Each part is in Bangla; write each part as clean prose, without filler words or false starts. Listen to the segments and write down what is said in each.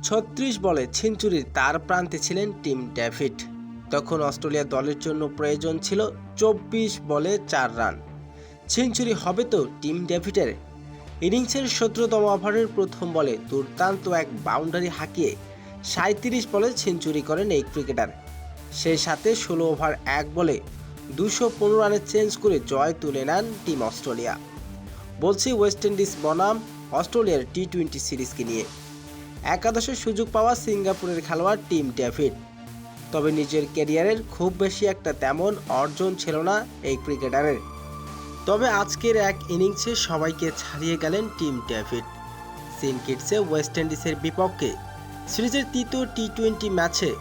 ৩৬ বলে সেঞ্চুরির তার প্রান্তে ছিলেন টিম ডেভিড। তখন অস্ট্রেলিয়া দলের জন্য প্রয়োজন ছিল ২৪ বলে ৪ রান। সেঞ্চুরি হবে তো টিম ডেভিডের। ইনিংসের ১৭তম ওভারের প্রথম বলে দুর্দান্ত এক বাউন্ডারি হাঁকিয়ে ৩৭ বলে সেঞ্চুরি করেন এই ক্রিকেটার। সেই সাথে ১৬ ওভার ১ বলে ২১৫ রানে চেঞ্জ করে জয় তুলে নেন টিম অস্ট্রেলিয়া। বলছি ওয়েস্ট ইন্ডিজ বনাম অস্ট্রেলিয়ার টি-২০ সিরিজকে নিয়ে। একাদশের সুযোগ পাওয়া সিঙ্গাপুরের খেলোয়াড় টিম ডেভিড। তবে নিজের ক্যারিয়ারের খুব বেশি একটা তেমন অর্জন ছিল না এই ক্রিকেটারের। তবে আজকের এক ইনিংসে সবাইকে ছাড়িয়ে গেলেন টিম ডেভিড। সেন্ট কিটসে ওয়েস্ট ইন্ডিজের বিপক্ষে সিরিজের তৃতীয় টি-২০ ম্যাচে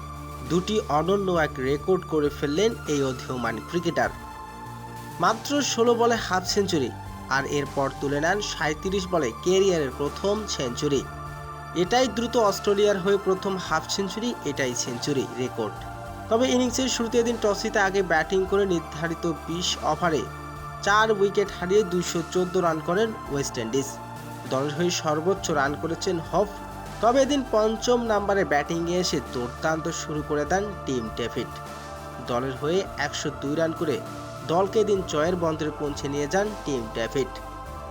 দুটি অনন্য এক রেকর্ড করে ফেললেন এই অধিনায়ক ক্রিকেটার। মাত্র ১৬ বলে হাফ সেঞ্চুরি, আর এরপর তুলে নেন ৩৭ বলে ক্যারিয়ারের প্রথম সেঞ্চুরি। এটাই দ্রুত অস্ট্রেলিয়ার হয়ে প্রথম হাফ সেঞ্চুরি, এটাই সেঞ্চুরি রেকর্ড। তবে ইনিংসের শুরুতে দিন টস জিতে আগে ব্যাটিং করে নির্ধারিত ২০ ওভারে ৪ উইকেট হারিয়ে ২১৪ রান করেন ওয়েস্ট ইন্ডিজ। দলের হয়ে সর্বোচ্চ রান করেছেন হফ। তবে এদিন পঞ্চম নম্বরে ব্যাটিংয়ে এসে দুর্দান্ত শুরু করে দেন টিম ডেভিড। দলের হয়ে ১০২ রান করে দলকে দিন জয়ের বন্দরে পৌঁছে নিয়ে যান টিম ডেভিড।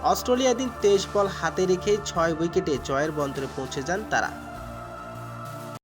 অস্ট্রেলিয়া দিন ২৩ বল হাতে রেখে ৬ উইকেটে জয়ের বন্দরে পৌঁছে যান তারা।